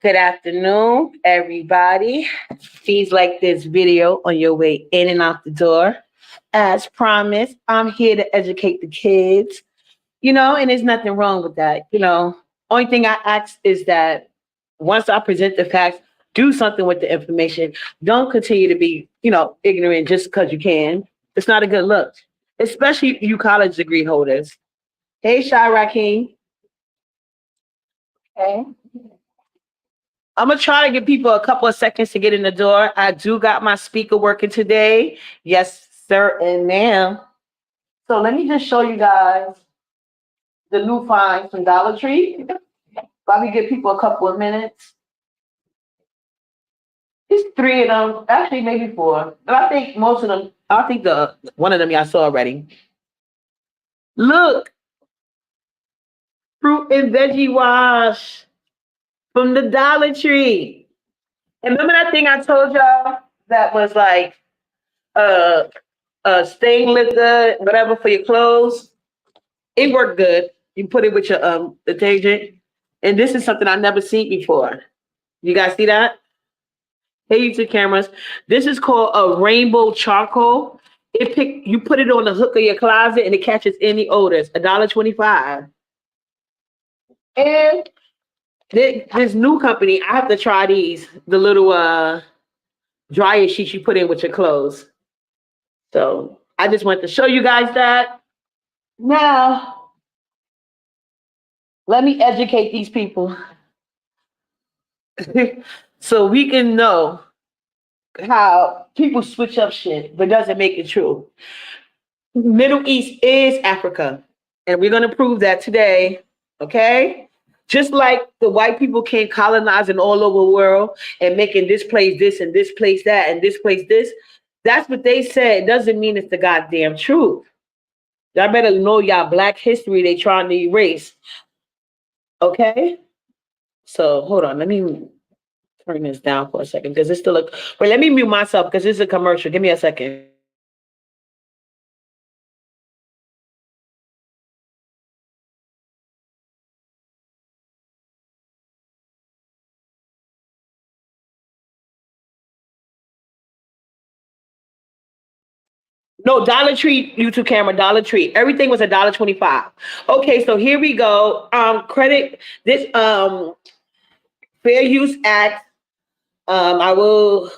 Good afternoon, everybody. Please like this video on your way in and out the door. As promised, I'm here to educate the kids, and there's nothing wrong with that. Only thing I ask is that once I present the facts, do something with the information. Don't continue to be, ignorant just because you can. It's not a good look, especially you college degree holders. Hey, Shy Rakeem. Okay. I'm gonna try to give people a couple of seconds to get in the door. I do got my speaker working today. Yes, sir and ma'am. So let me just show you guys the new finds from Dollar Tree. While we give people a couple of minutes. There's three of them, actually maybe four. But I think most of them, I think the one of them y'all saw already. Look, fruit and veggie wash from the Dollar Tree. And remember that thing I told y'all that was like stain liquor, whatever for your clothes? It worked good. You put it with your detergent. And this is something I never seen before. You guys see that? Hey, YouTube cameras. This is called a rainbow charcoal. You put it on the hook of your closet and it catches any odors. $1.25. And this new company, I have to try these. The little dryer sheets you put in with your clothes. So I just want to show you guys that. Now, let me educate these people so we can know how people switch up shit, but doesn't make it true. Middle East is Africa, and we're going to prove that today, okay? Just like the white people came colonizing all over the world and making this place this and this place that and this place this, that's what they said. It doesn't mean it's the goddamn truth. Y'all better know y'all Black history they trying to erase. Okay? So hold on, let me turn this down for a second because it's still wait, let me mute myself because this is a commercial. Give me a second. No, Dollar Tree, YouTube camera, Dollar Tree. Everything was $1.25. Okay, so here we go. Credit this Fair Use Act. I will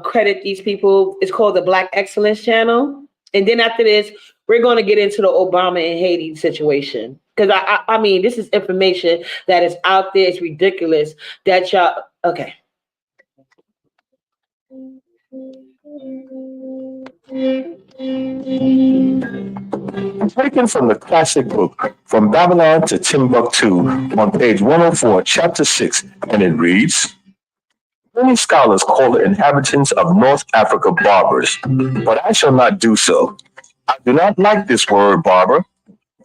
credit these people. It's called the Black Excellence Channel. And then after this, we're going to get into the Obama and Haiti situation. Because I mean, this is information that is out there. It's ridiculous that y'all, okay. Taken from the classic book, From Babylon to Timbuktu, on page 104, chapter 6, and it reads, many scholars call the inhabitants of North Africa barbers, but I shall not do so. I do not like this word barber.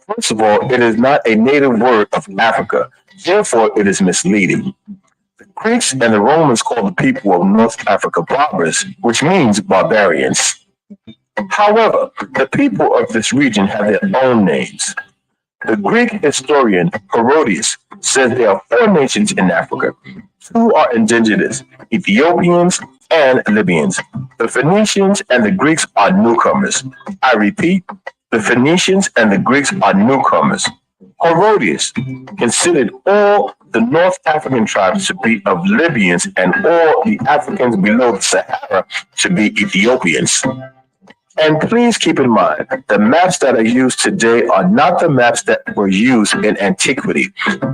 First of all, it is not a native word of Africa, therefore it is misleading. The Greeks and the Romans called the people of North Africa barbers, which means barbarians. However, the people of this region have their own names. The Greek historian Herodotus says there are four nations in Africa. Two are indigenous, Ethiopians and Libyans. The Phoenicians and the Greeks are newcomers. I repeat, the Phoenicians and the Greeks are newcomers. Herodotus considered all the North African tribes to be of Libyans and all the Africans below the Sahara to be Ethiopians. And please keep in mind, the maps that are used today are not the maps that were used in antiquity.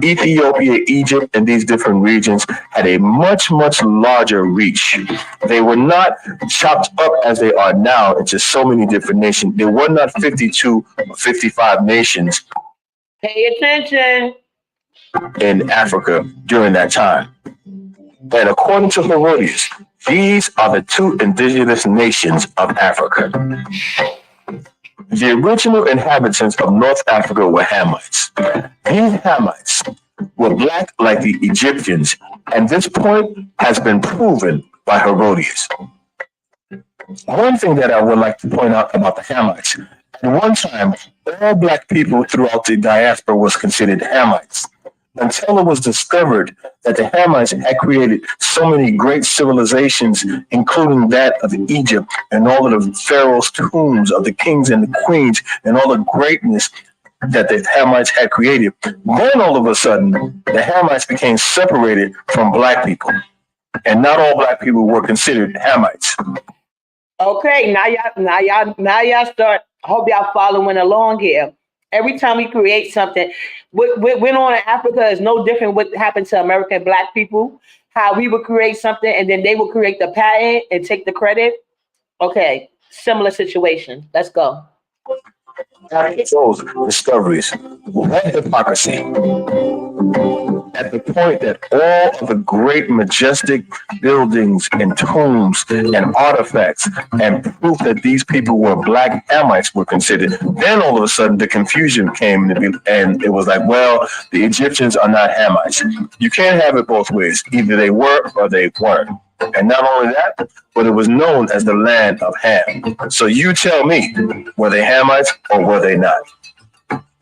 Ethiopia, Egypt, and these different regions had a much, much larger reach. They were not chopped up as they are now into so many different nations. There were not 52 or 55 nations. Pay attention. In Africa during that time. And according to Herodotus, these are the two indigenous nations of Africa. The original inhabitants of North Africa were Hamites. These Hamites were black like the Egyptians, and this point has been proven by Herodotus. One thing that I would like to point out about the Hamites, at one time, all black people throughout the diaspora was considered Hamites. until it was discovered that the Hamites had created so many great civilizations, including that of Egypt and all of the pharaoh's tombs of the kings and the queens and all the greatness that the Hamites had created. Then all of a sudden, the Hamites became separated from black people, and not all black people were considered Hamites. Okay, now y'all start. I hope y'all following along here. Every time we create something, what went on in Africa is no different what happened to American black people. How we would create something and then they would create the patent and take the credit. Okay, similar situation. Let's go. After those discoveries, what hypocrisy! At the point that all of the great majestic buildings and tombs and artifacts and proof that these people were black Hamites were considered, then all of a sudden the confusion came and it was like, well, the Egyptians are not Hamites. You can't have it both ways. Either they were or they weren't. And not only that, but it was known as the land of Ham. So you tell me, were they Hamites or were they not?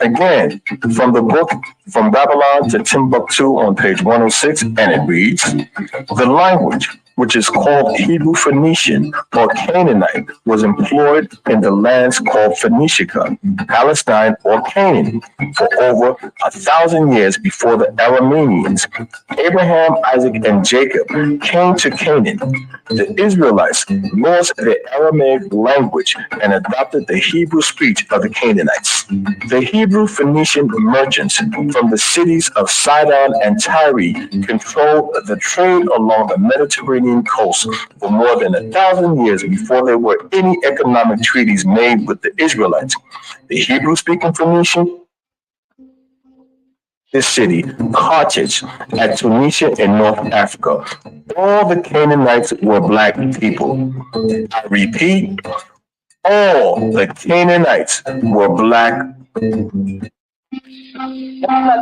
Again, from the book From Babylon to Timbuktu on page 106, and it reads, the language, which is called Hebrew Phoenician or Canaanite, was employed in the lands called Phoenicia, Palestine, or Canaan for over 1,000 years before the Arameans. Abraham, Isaac, and Jacob came to Canaan. The Israelites lost their Aramaic language and adopted the Hebrew speech of the Canaanites. The Hebrew Phoenician merchants from the cities of Sidon and Tyre controlled the trade along the Mediterranean coast for more than 1,000 years before there were any economic treaties made with the Israelites. The Hebrew-speaking Phoenician, this city, Carthage, at Tunisia in North Africa. All the Canaanites were black people. I repeat, all the Canaanites were black. Plug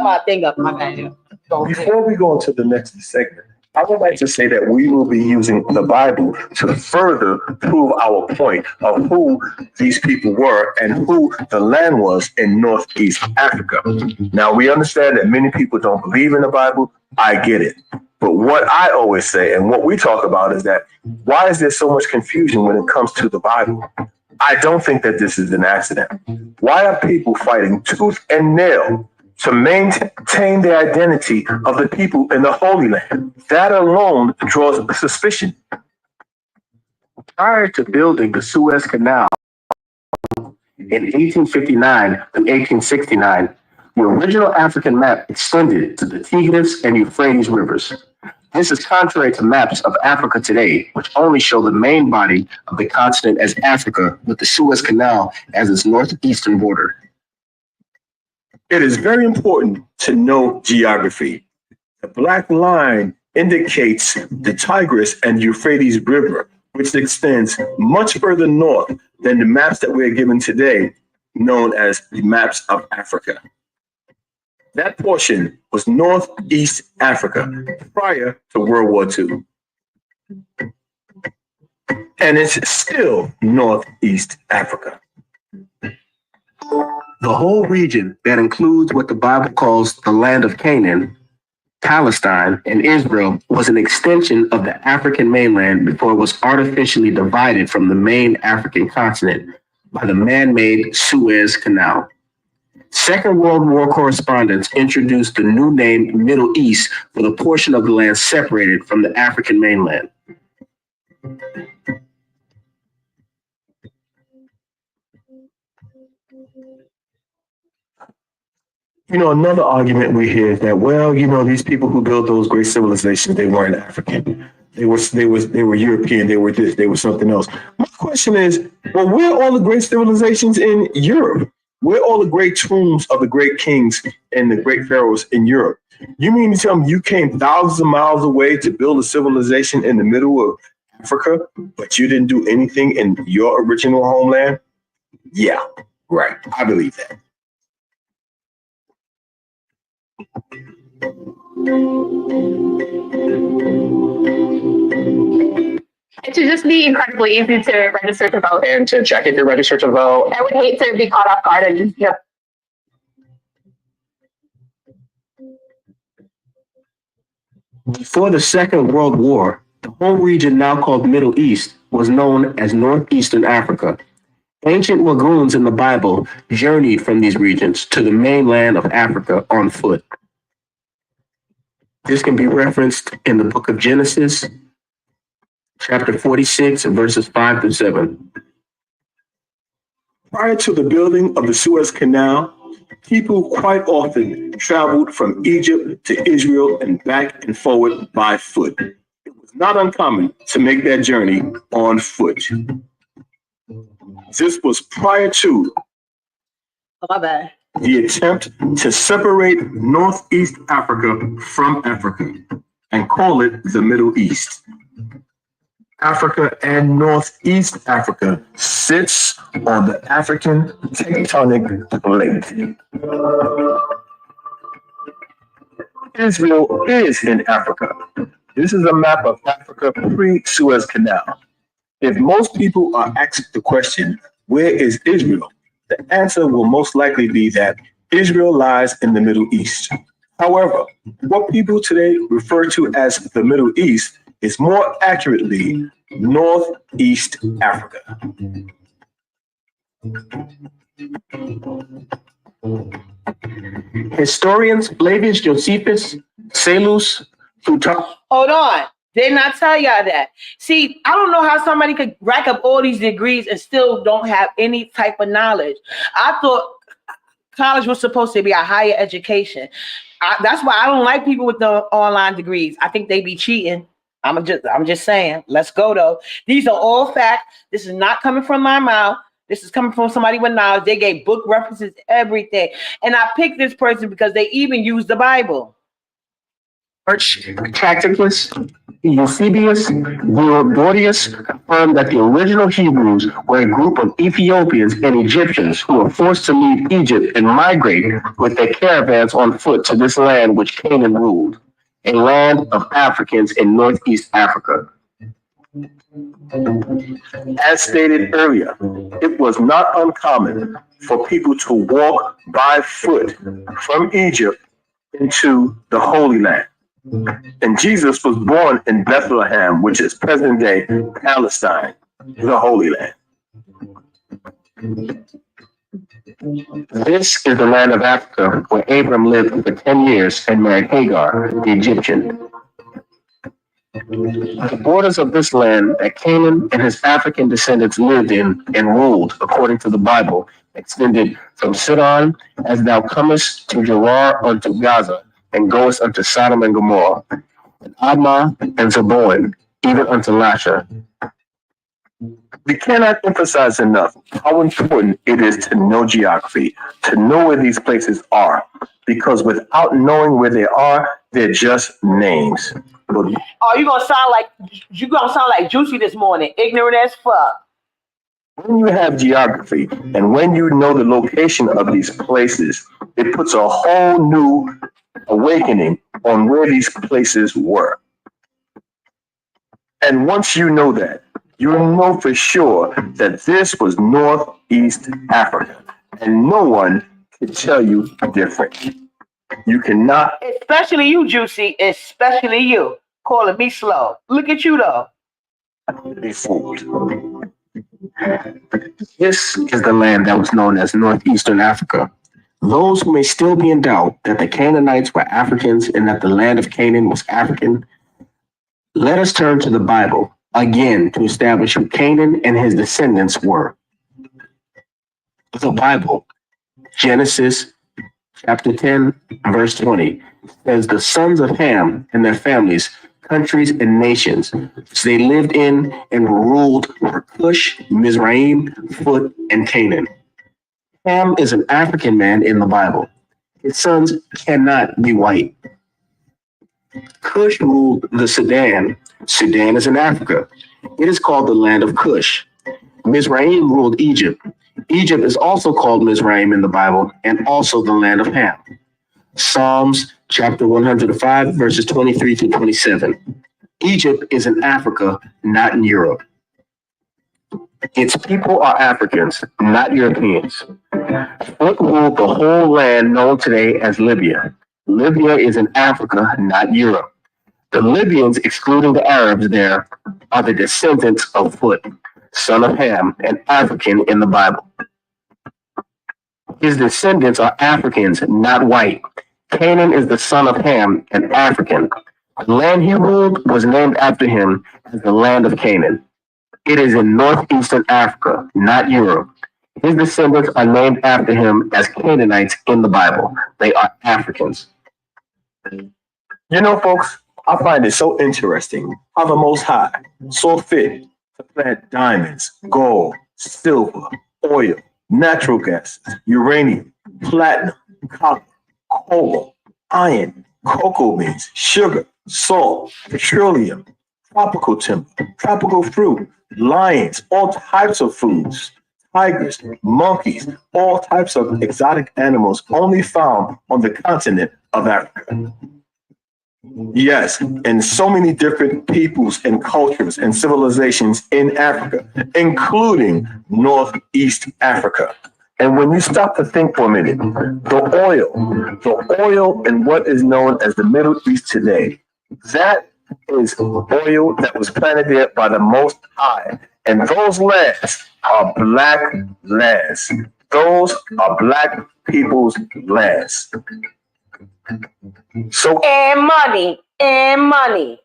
my thing up, my man. Before we go into the next segment, I would like to say that we will be using the Bible to further prove our point of who these people were and who the land was in Northeast Africa. Now, we understand that many people don't believe in the Bible. I get it. But what I always say and what we talk about is that why is there so much confusion when it comes to the Bible? I don't think that this is an accident. Why are people fighting tooth and nail to maintain the identity of the people in the Holy Land? That alone draws suspicion. Prior to building the Suez Canal in 1859 and 1869, the original African map extended to the Tigris and Euphrates rivers. This is contrary to maps of Africa today, which only show the main body of the continent as Africa, with the Suez Canal as its northeastern border. It is very important to know geography. The black line indicates the Tigris and Euphrates River, which extends much further north than the maps that we're given today, known as the maps of Africa. That portion was Northeast Africa prior to World War II. And it's still Northeast Africa. The whole region that includes what the Bible calls the land of Canaan, Palestine, and Israel was an extension of the African mainland before it was artificially divided from the main African continent by the man-made Suez Canal. Second World War correspondents introduced the new name Middle East for the portion of the land separated from the African mainland. You know, another argument we hear is that, well, you know, these people who built those great civilizations, they weren't African. They were European. They were this. They were something else. My question is, well, where are all the great civilizations in Europe? Where are all the great tombs of the great kings and the great pharaohs in Europe? You mean to tell me you came thousands of miles away to build a civilization in the middle of Africa, but you didn't do anything in your original homeland? Yeah, right. I believe that. It should just be incredibly easy to register to vote. And to check if you're registered to vote. I would hate to be caught off guard and just Before the Second World War, the whole region now called Middle East was known as Northeastern Africa. Ancient Wagoons in the Bible journeyed from these regions to the mainland of Africa on foot. This can be referenced in the book of Genesis, chapter 46, verses 5 through 7. Prior to the building of the Suez Canal, people quite often traveled from Egypt to Israel and back and forward by foot. It was not uncommon to make that journey on foot. This was prior to Oh, my bad. the attempt to separate Northeast Africa from Africa and call it the Middle East. Africa and Northeast Africa sits on the African tectonic plate. Israel is in Africa. This is a map of Africa pre-Suez Canal. If most people are asked the question, where is Israel? The answer will most likely be that Israel lies in the Middle East. However, what people today refer to as the Middle East is more accurately Northeast Africa. Historians Flavius Josephus, Salus, Plutarch, Hold on. Did not tell y'all that. See, I don't know how somebody could rack up all these degrees and still don't have any type of knowledge. I thought college was supposed to be a higher education. That's why I don't like people with the online degrees. I think they be cheating. I'm just saying. Let's go though. These are all facts. This is not coming from my mouth. This is coming from somebody with knowledge. They gave book references, everything. And I picked this person because they even used the Bible. Tracticus, Eusebius, Gordius confirmed that the original Hebrews were a group of Ethiopians and Egyptians who were forced to leave Egypt and migrate with their caravans on foot to this land which Canaan ruled, a land of Africans in Northeast Africa. As stated earlier, it was not uncommon for people to walk by foot from Egypt into the Holy Land. And Jesus was born in Bethlehem, which is present-day Palestine, the Holy Land. This is the land of Africa where Abram lived for 10 years and married Hagar, the Egyptian. The borders of this land that Canaan and his African descendants lived in and ruled, according to the Bible, extended from Sidon as thou comest to Gerar unto Gaza, and goest unto Sodom and Gomorrah, and Admah and Zeboim, even unto Lasha. We cannot emphasize enough how important it is to know geography, to know where these places are, because without knowing where they are, they're just names. But Oh, you gonna sound like Juicy this morning, ignorant as fuck. when you have geography and when you know the location of these places, it puts a whole new awakening on where these places were. And once you know that, you know for sure that this was Northeast Africa, and no one can tell you different. You cannot. Especially you, Juicy. Especially you. Calling me slow. Look at you though. Be fooled. This is the land that was known as Northeastern Africa. Those who may still be in doubt that the Canaanites were Africans and that the land of Canaan was African, let us turn to the Bible again to establish who Canaan and his descendants were. The Bible, Genesis chapter 10, verse 20, says the sons of Ham and their families, countries and nations, which they lived in and ruled were Cush, Mizraim, Phut, and Canaan. Ham is an African man in the Bible. His sons cannot be white. Cush ruled the Sudan. Sudan is in Africa. It is called the land of Cush. Mizraim ruled Egypt. Egypt is also called Mizraim in the Bible and also the land of Ham. Psalms chapter 105, verses 23 to 27. Egypt is in Africa, not in Europe. Its people are Africans, not Europeans. Phut ruled the whole land known today as Libya. Libya is in Africa, not Europe. The Libyans, excluding the Arabs there, are the descendants of Put, son of Ham, an African in the Bible. His descendants are Africans, not white. Canaan is the son of Ham, an African. The land he ruled was named after him as the land of Canaan. It is in northeastern Africa, not Europe. His descendants are named after him as Canaanites in the Bible. They are Africans. You know, folks, I find it so interesting how the Most High saw fit to plant diamonds, gold, silver, oil, natural gas, uranium, platinum, copper, cobalt, iron, cocoa beans, sugar, salt, petroleum, tropical timber, tropical fruit, lions, all types of foods, tigers, monkeys, all types of exotic animals only found on the continent of Africa. Yes, and so many different peoples and cultures and civilizations in Africa, including Northeast Africa. And when you stop to think for a minute, the oil in what is known as the Middle East today, that is oil that was planted there by the Most High. And those lands are black lands. Those are black people's lands. So, And money.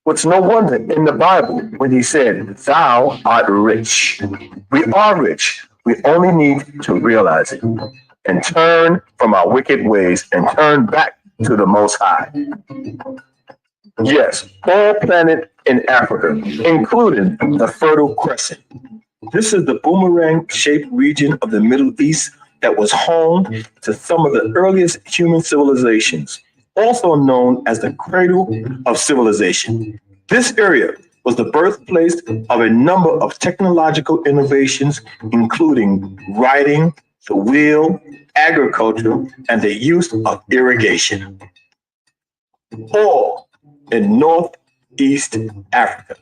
what's no wonder in the Bible when he said, "Thou art rich." We are rich. We only need to realize it and turn from our wicked ways and turn back to the Most High. Yes, all planet in Africa, including the Fertile Crescent. This is the boomerang-shaped region of the Middle East that was home to some of the earliest human civilizations, also known as the cradle of civilization. This area was the birthplace of a number of technological innovations, including writing, the wheel, agriculture, and the use of irrigation. All in Northeast Africa.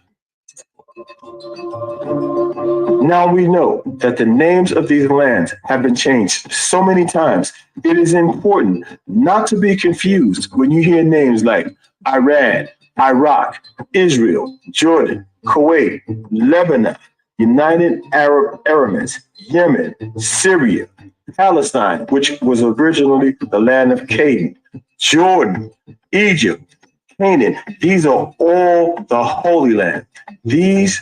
Now we know that the names of these lands have been changed so many times. It is important not to be confused when you hear names like Iran, Iraq, Israel, Jordan, Kuwait, Lebanon, United Arab Emirates, Yemen, Syria, Palestine, which was originally the land of Canaan, Jordan, Egypt, Canaan. These are all the Holy Land. These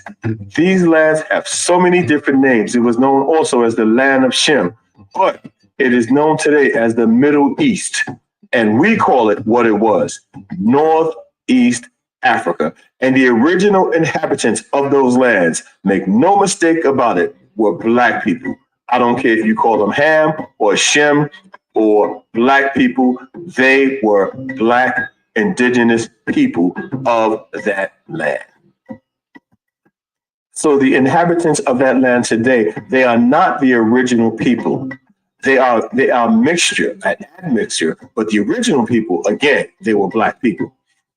lands have so many different names. It was known also as the land of Shem, but it is known today as the Middle East. And we call it what it was, Northeast Africa. And the original inhabitants of those lands, make no mistake about it, were black people. I don't care if you call them Ham or Shem or black people, they were black indigenous people of that land. So the inhabitants of that land today, they are not the original people. They are a mixture, an admixture, but the original people, again, they were black people.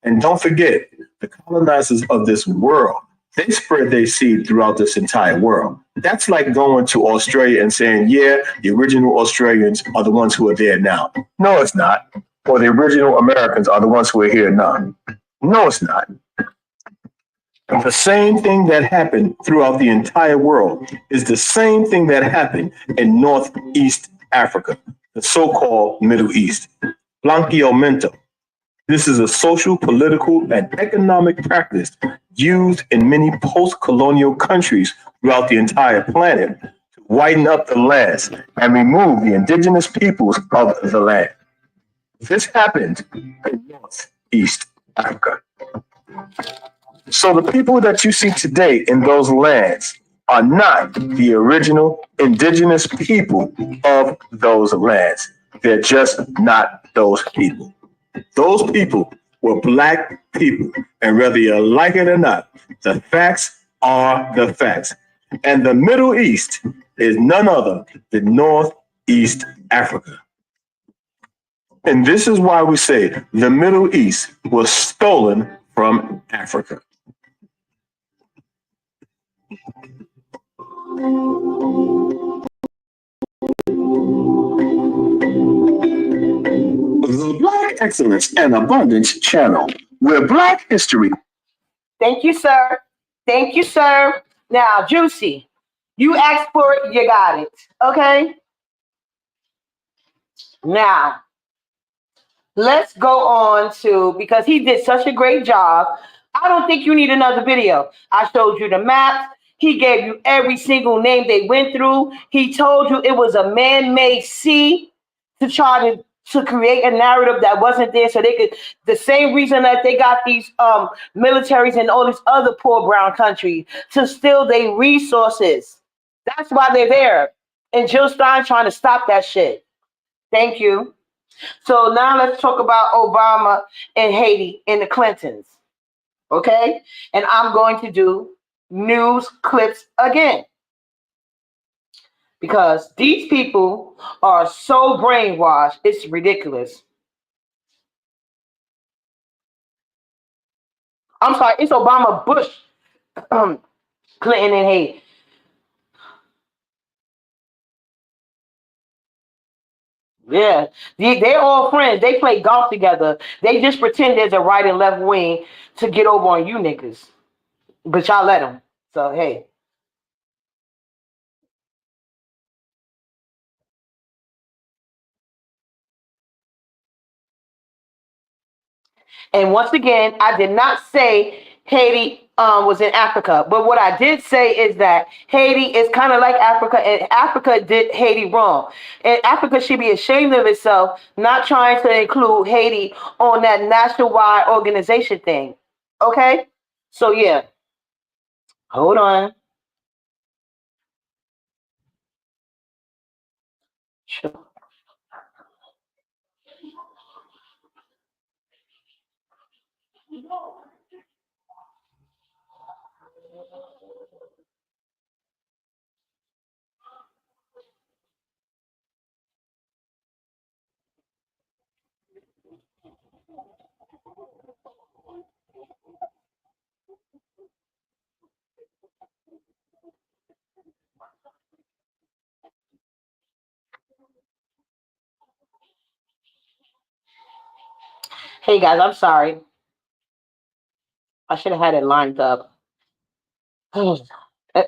And don't forget, the colonizers of this world, they spread their seed throughout this entire world. That's like going to Australia and saying, yeah, the original Australians are the ones who are there now. No, it's not. Or the original Americans are the ones who are here now. No, it's not. The same thing that happened throughout the entire world is the same thing that happened in Northeast Africa, the so-called Middle East. Blanqueamiento. This is a social, political, and economic practice used in many post-colonial countries throughout the entire planet to whiten up the lands and remove the indigenous peoples of the land. This happened in Northeast Africa. So the people that you see today in those lands are not the original indigenous people of those lands. They're just not those people. Those people were black people. And whether you like it or not, the facts are the facts. And the Middle East is none other than Northeast Africa. And this is why we say the Middle East was stolen from Africa. The Black Excellence and Abundance channel where Black history. Thank you, sir. Thank you, sir. Now, Juicy, you asked for it, you got it. Okay? Now, let's go on to, because he did such a great job, I don't think you need another video. I showed you the maps. He gave you every single name they went through. He told you it was a man-made sea to try to create a narrative that wasn't there, so they could, the same reason that they got these militaries in all these other poor brown countries, to steal their resources. That's why they're there. And Jill Stein trying to stop that shit. Thank you. So now let's talk about Obama and Haiti and the Clintons. Okay? And I'm going to do news clips again. Because these people are so brainwashed, it's ridiculous. I'm sorry, it's Obama, Bush, Clinton, and Haiti. Yeah, they're all friends. They play golf together. They just pretend there's a right and left wing to get over on you niggas. But y'all let them. So, hey. And once again, I did not say Haiti was in Africa. But what I did say is that Haiti is kind of like Africa, and Africa did Haiti wrong. And Africa should be ashamed of itself, not trying to include Haiti on that nationwide organization thing. Okay? So, yeah. Hold on. Sure. Hey guys, I'm sorry. I should have had it lined up. It's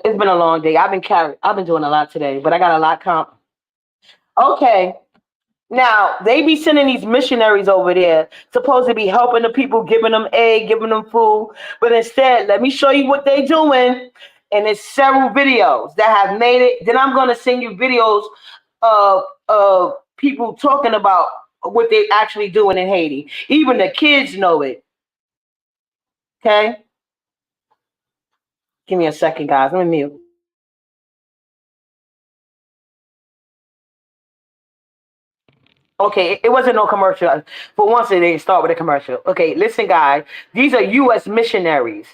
been a long day. I've been doing a lot today, but I got a lot comp. Okay. Now, they be sending these missionaries over there, supposed to be helping the people, giving them aid, giving them food. But instead, let me show you what they're doing. And it's several videos that have made it. Then I'm going to send you videos of people talking about what they're actually doing in Haiti. Even the kids know it. Okay? Give me a second, guys. Let me mute. Okay, it wasn't no commercial. For once, they didn't start with a commercial. Okay, listen, guys. These are U.S. missionaries.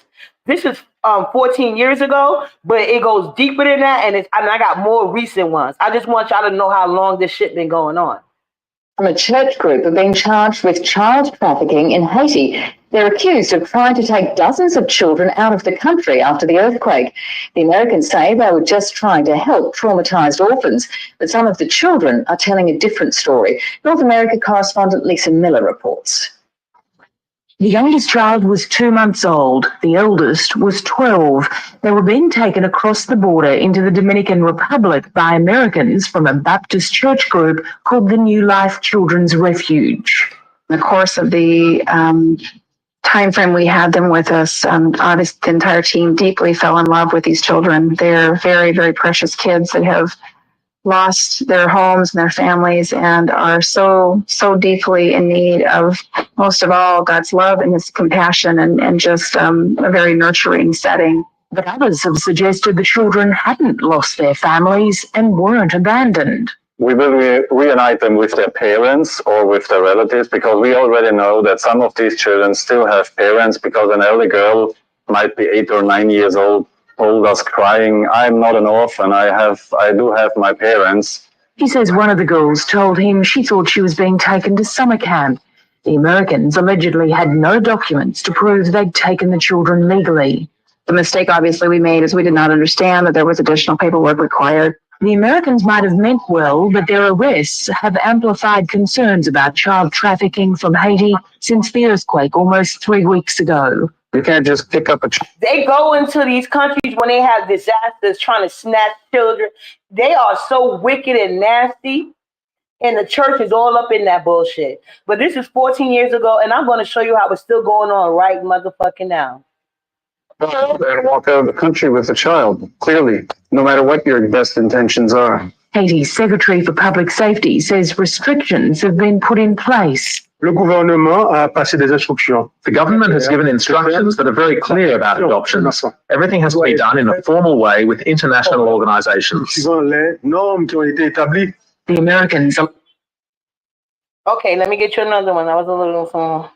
This is 14 years ago, but it goes deeper than that, and I got more recent ones. I just want y'all to know how long this shit been going on. From a church group have been charged with child trafficking in Haiti. They're accused of trying to take dozens of children out of the country after the earthquake. The Americans say they were just trying to help traumatized orphans, but some of the children are telling a different story. North America correspondent Lisa Miller reports. The youngest child was 2 months old. The eldest was 12. They were being taken across the border into the Dominican Republic by Americans from a Baptist church group called the New Life Children's Refuge. In the course of the time frame we had them with us, the entire team deeply fell in love with these children. They're very, very precious kids that have lost their homes and their families and are so deeply in need of, most of all, God's love and his compassion and just a very nurturing setting. But others have suggested the children hadn't lost their families and weren't abandoned. We will reunite them with their parents or with their relatives, because we already know that some of these children still have parents, because an elder girl might be 8 or 9 years old, told us crying, "I'm not an orphan, I do have my parents." He says one of the girls told him she thought she was being taken to summer camp. The Americans allegedly had no documents to prove they'd taken the children legally. The mistake obviously we made is we did not understand that there was additional paperwork required. The Americans might have meant well, but their arrests have amplified concerns about child trafficking from Haiti since the earthquake almost 3 weeks ago. You can't just pick up a They go into these countries when they have disasters trying to snatch children. They are so wicked and nasty, and the church is all up in that bullshit. But this is 14 years ago, and I'm going to show you how it's still going on right motherfucking now. and walk out of the country with a child, clearly, no matter what your best intentions are. Haiti's Secretary for Public Safety says restrictions have been put in place. Le gouvernement a passé des instructions. The government has given instructions that are very clear about adoptions. Everything has to be done in a formal way with international organizations. Suivant les normes qui ont été établies. The Americans. Okay, let me get you another one. That was a little.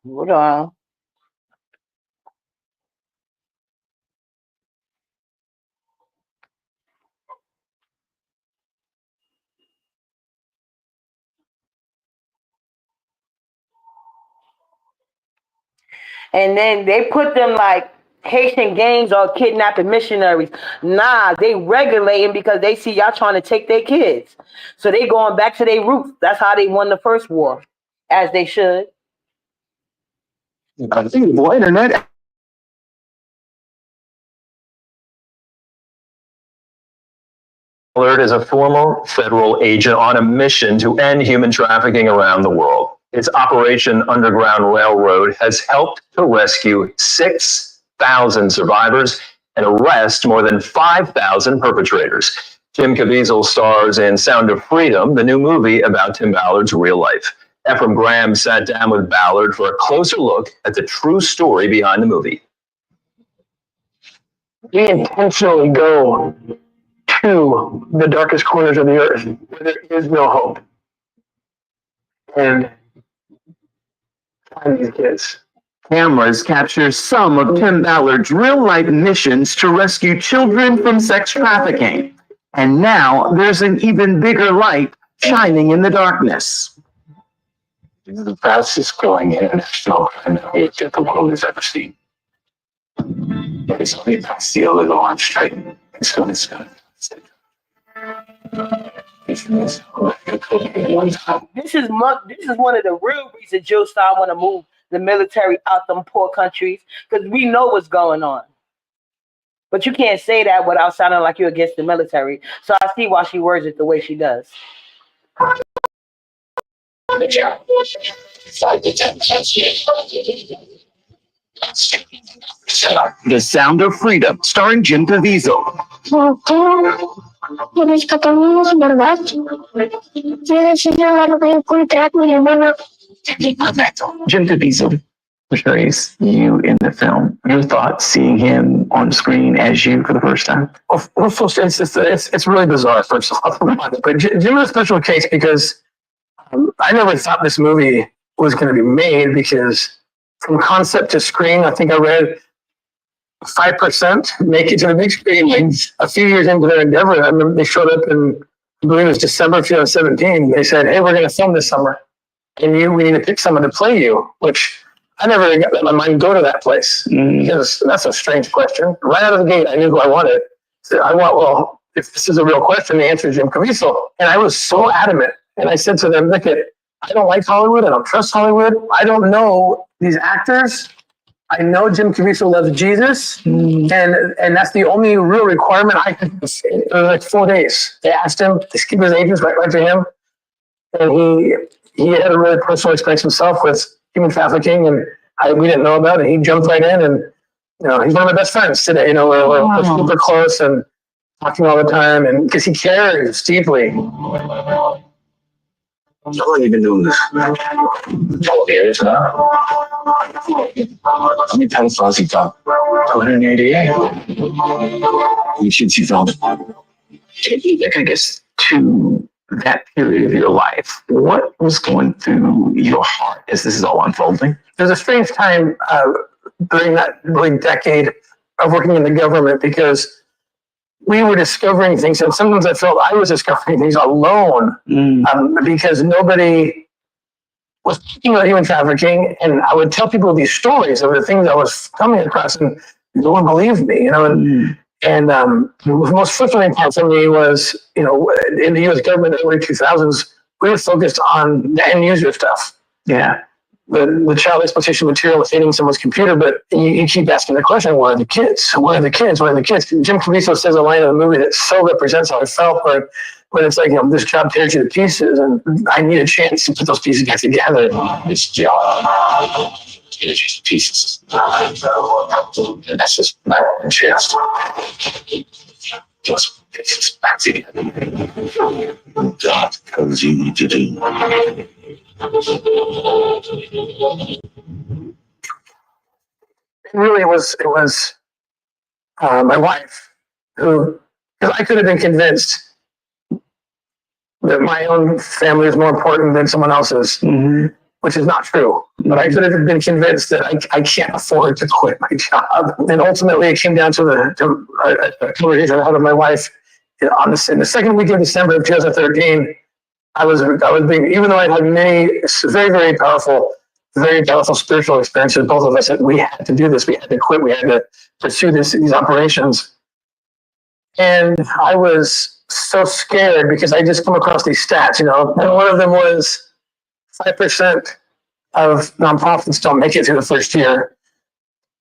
Hold on. And then they put them like Haitian gangs or kidnapping missionaries. Nah, they regulating because they see y'all trying to take their kids. So they going back to their roots. That's how they won the first war, as they should. I think the internet. Ballard is a former federal agent on a mission to end human trafficking around the world. Its Operation Underground Railroad has helped to rescue 6,000 survivors and arrest more than 5,000 perpetrators. Jim Caviezel stars in Sound of Freedom, the new movie about Tim Ballard's real life. Ephraim Graham sat down with Ballard for a closer look at the true story behind the movie. We intentionally go to the darkest corners of the earth where there is no hope and find these kids. Cameras capture some of Tim Ballard's real-life missions to rescue children from sex trafficking. And now there's an even bigger light shining in the darkness. This is the fastest growing international crime network that the world has ever seen. It's only about to see a little on straight. As soon as it's gonna. This is one of the real reasons Joe Stein want to move the military out them poor countries, because we know what's going on. But you can't say that without sounding like you're against the military. So I see why she words it the way she does. The Sound of Freedom, starring Jim Caviezel. Jim Caviezel portrays you in the film. Your thoughts seeing him on screen as you for the first time? Well, first, it's really bizarre, first of all. But Jim is a special case because I never thought this movie was going to be made, because from concept to screen, I think I read 5% make it to the big screen. Like a few years into their endeavor, I remember they showed up in, I believe it was December of 2017. They said, "Hey, we're going to film this summer, and we need to pick someone to play you," which I never let my mind go to that place, because that's a strange question. Right out of the gate, I knew who I wanted. So well, if this is a real question, the answer is Jim Caviezel. And I was so adamant. And I said to them, look, I don't like Hollywood. I don't trust Hollywood. I don't know these actors. I know Jim Caviezel loves Jesus. And that's the only real requirement I had. It was like 4 days. They asked him, they skipped his agents right to him. And he had a really personal experience himself with human trafficking, and we didn't know about it. He jumped right in, and he's one of my best friends today. We're super close and talking all the time, and because he cares deeply. How long have you been doing this? 12 years now. How many pedophiles have you done? 288. You should see films. I guess to that period of your life, what was going through your heart as this is all unfolding? There's a strange time during that really decade of working in the government, because we were discovering things, and sometimes I felt I was discovering things alone, because nobody was talking about human trafficking, and I would tell people these stories of the things I was coming across, and no one believed me, you know. And the most frustrating part for me was, you know, in the U.S. government in the early 2000s, we were focused on the end user stuff. Yeah. The child exploitation material was hitting someone's computer, but you keep asking the question, where are the kids? Where are the kids? Where are the kids? Jim Caviezel says a line in the movie that so represents how I felt, when it's like, you know, this job tears you to pieces, and I need a chance to put those pieces back together. This job tears you to pieces. And that's just my own chance. Just pieces back together. God tells you to do. Really, it was my wife who, because I could have been convinced that my own family is more important than someone else's, which is not true. But I could have been convinced that I can't afford to quit my job. And ultimately, it came down to a conversation I had with my wife in the second week of December of 2013. I was being, even though I had many very powerful spiritual experiences, both of us said we had to do this. We had to quit. We had to pursue these operations. And I was so scared because I just come across these stats, you know, and one of them was 5% of nonprofits don't make it through the first year.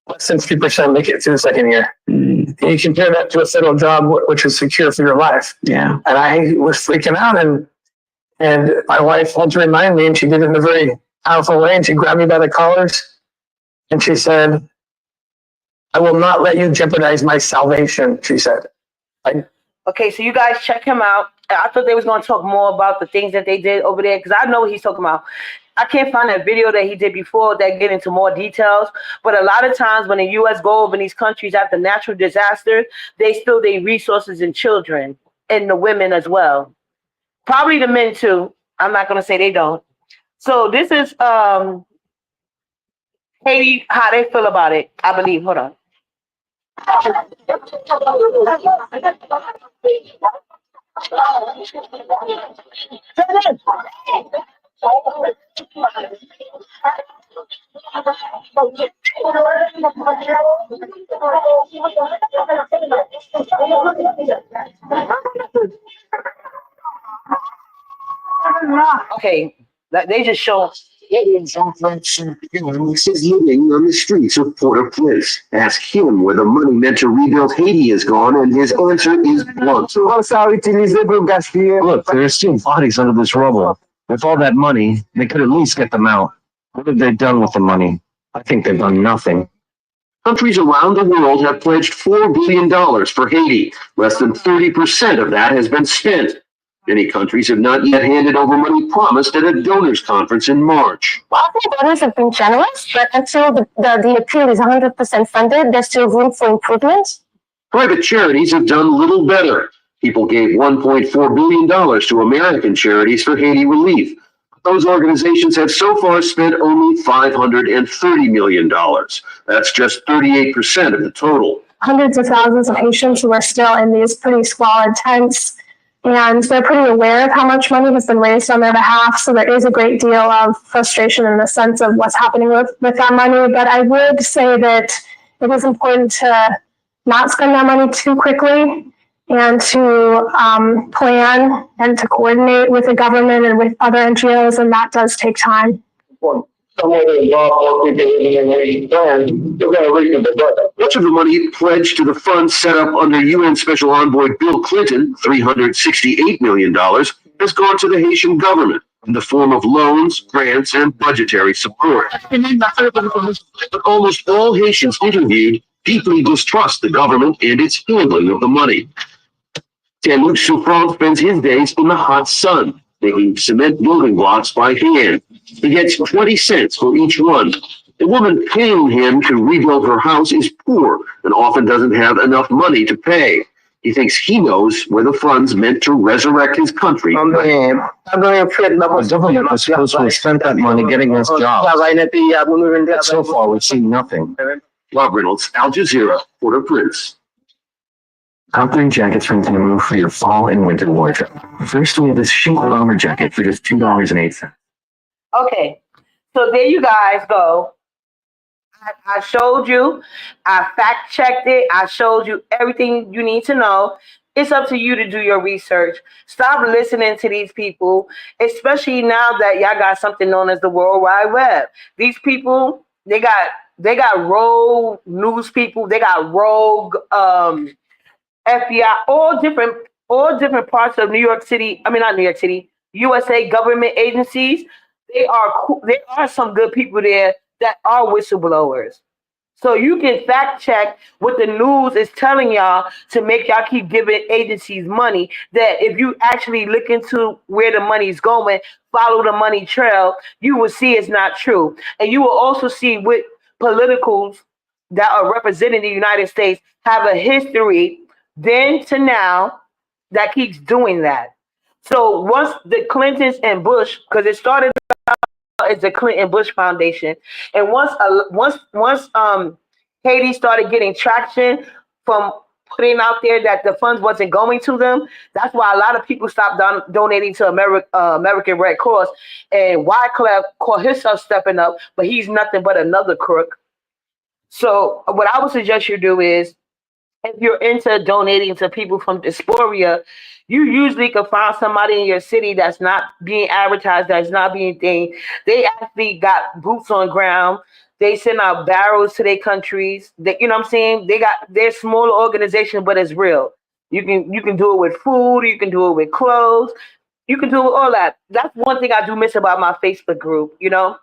Less than 3% make it through the second year. And you compare that to a federal job, which is secure for your life. Yeah. And I was freaking out, and my wife had to remind me, and she did it in a very powerful way, and she grabbed me by the collars, and she said, "I will not let you jeopardize my salvation," she said. Okay, so you guys check him out. I thought they was going to talk more about the things that they did over there, because I know what he's talking about. I can't find that video that he did before that get into more details. But a lot of times when the U.S. go over these countries after natural disaster, they steal their resources in children and the women as well. Probably the men too. I'm not going to say they don't. So this is Haiti, how they feel about it, I believe. Hold on. Okay, they just show. Is living on the streets of Port-au-Prince. Ask him where the money meant to rebuild Haiti is gone, and his answer is blunt. Look, there are still bodies under this rubble. With all that money, they could at least get them out. What have they done with the money? I think they've done nothing. Countries around the world have pledged $4 billion for Haiti. Less than 30% of that has been spent. Many countries have not yet handed over money promised at a donors conference in March. Well, I think donors have been generous, but until the appeal is 100% funded, there's still room for improvement. Private charities have done little better. People gave $1.4 billion to American charities for Haiti relief. Those organizations have so far spent only $530 million. That's just 38% of the total. Hundreds of thousands of Haitians who are still in these pretty squalid tents, and they're pretty aware of how much money has been raised on their behalf. So there is a great deal of frustration in the sense of what's happening with that money. But I would say that it is important to not spend that money too quickly, and to plan and to coordinate with the government and with other NGOs, and that does take time. Much of the money pledged to the fund set up under UN Special Envoy Bill Clinton, $368 million, has gone to the Haitian government in the form of loans, grants, and budgetary support. But almost all Haitians interviewed deeply distrust the government and its handling of the money. Jean-Luc Souffrant spends his days in the hot sun, making cement building blocks by hand. He gets 20 cents for each one. The woman paying him to rebuild her house is poor and often doesn't have enough money to pay. He thinks he knows where the funds meant to resurrect his country. The government was supposed to have spent that money getting us jobs. But so far, we've seen nothing. Bob Reynolds, Al Jazeera, Port-au-Prince. Comforting jackets from Temu for your fall and winter wardrobe. First, we have this shingle bomber jacket for just $2.08. Okay, so there you guys go. I showed you, I fact checked it, I showed you everything you need to know. It's up to you to do your research. Stop listening to these people, especially now that y'all got something known as the World Wide Web. These people, they got rogue news people, they got rogue FBI, all different parts of New York City. I mean, not New York City, USA government agencies. There are some good people there that are whistleblowers. So you can fact check what the news is telling y'all to make y'all keep giving agencies money. That if you actually look into where the money's going, follow the money trail, you will see it's not true. And you will also see what politicals that are representing the United States have a history then to now that keeps doing that. So once the Clintons and Bush, because it started as the Clinton Bush Foundation, and once Haiti started getting traction from putting out there that the funds wasn't going to them, that's why a lot of people stopped donating to American Red Cross. And Wyclef called himself stepping up, but he's nothing but another crook. So what I would suggest you do is, if you're into donating to people from diaspora, you usually can find somebody in your city that's not being advertised, that's not being thing. They actually got boots on ground. They send out barrels to their countries. You know what I'm saying? They're smaller organization, but it's real. You can do it with food. You can do it with clothes. You can do it with all that. That's one thing I do miss about my Facebook group. You know,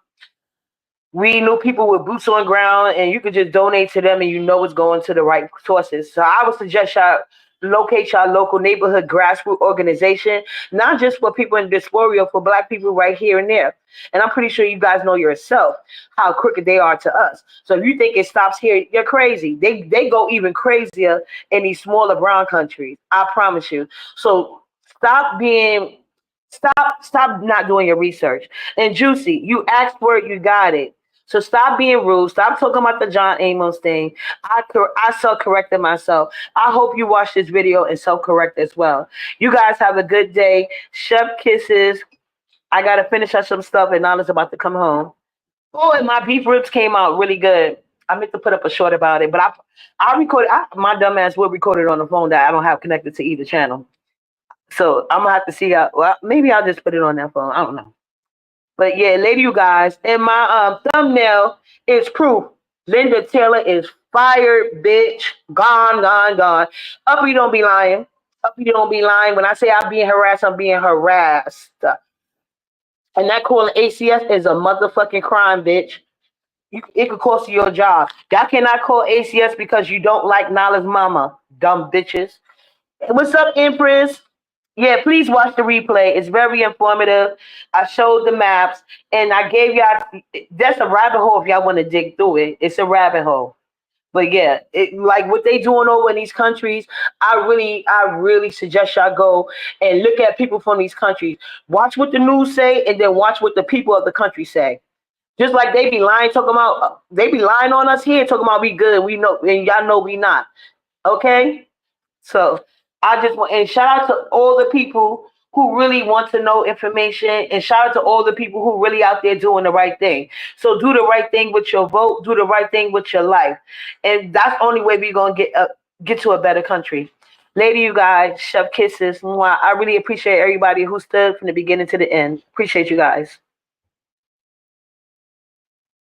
we know people with boots on ground, and you can just donate to them, and you know it's going to the right sources. So I would suggest y'all locate your local neighborhood grassroots organization, not just for people in diaspora, for Black people right here and there. And I'm pretty sure you guys know yourself how crooked they are to us. So if you think it stops here, you're crazy. They go even crazier in these smaller brown countries. I promise you. So stop not doing your research. And Juicy, you asked for it, you got it. So stop being rude. Stop talking about the John Amos thing. I self-corrected myself. I hope you watch this video and self-correct as well. You guys have a good day. Chef kisses. I got to finish up some stuff, and Nana's about to come home. Oh, and my beef ribs came out really good. I meant to put up a short about it, but I recorded. My dumb ass will record it on the phone that I don't have connected to either channel. So I'm going to have to see. Well, maybe I'll just put it on that phone. I don't know. But yeah, later, you guys. And my thumbnail is proof. Linda Taylor is fired, bitch. Gone. Uppy don't be lying. When I say I'm being harassed, I'm being harassed. And that calling ACS is a motherfucking crime, bitch. It could cost you your job. Y'all cannot call ACS because you don't like Nala's mama. Dumb bitches. What's up, Empress? Yeah, please watch the replay. It's very informative. I showed the maps, and I gave y'all. That's a rabbit hole if y'all want to dig through it. It's a rabbit hole. But yeah, like what they doing over in these countries, I really suggest y'all go and look at people from these countries. Watch what the news say, and then watch what the people of the country say. Just like they be lying, they be lying on us here, talking about we good, we know, and y'all know we not. Okay, so. I just want, and shout out to all the people who really want to know information, and shout out to all the people who really out there doing the right thing. So do the right thing with your vote, do the right thing with your life. And that's the only way we're going to get to a better country. Later, you guys, chef kisses. I really appreciate everybody who stood from the beginning to the end. Appreciate you guys.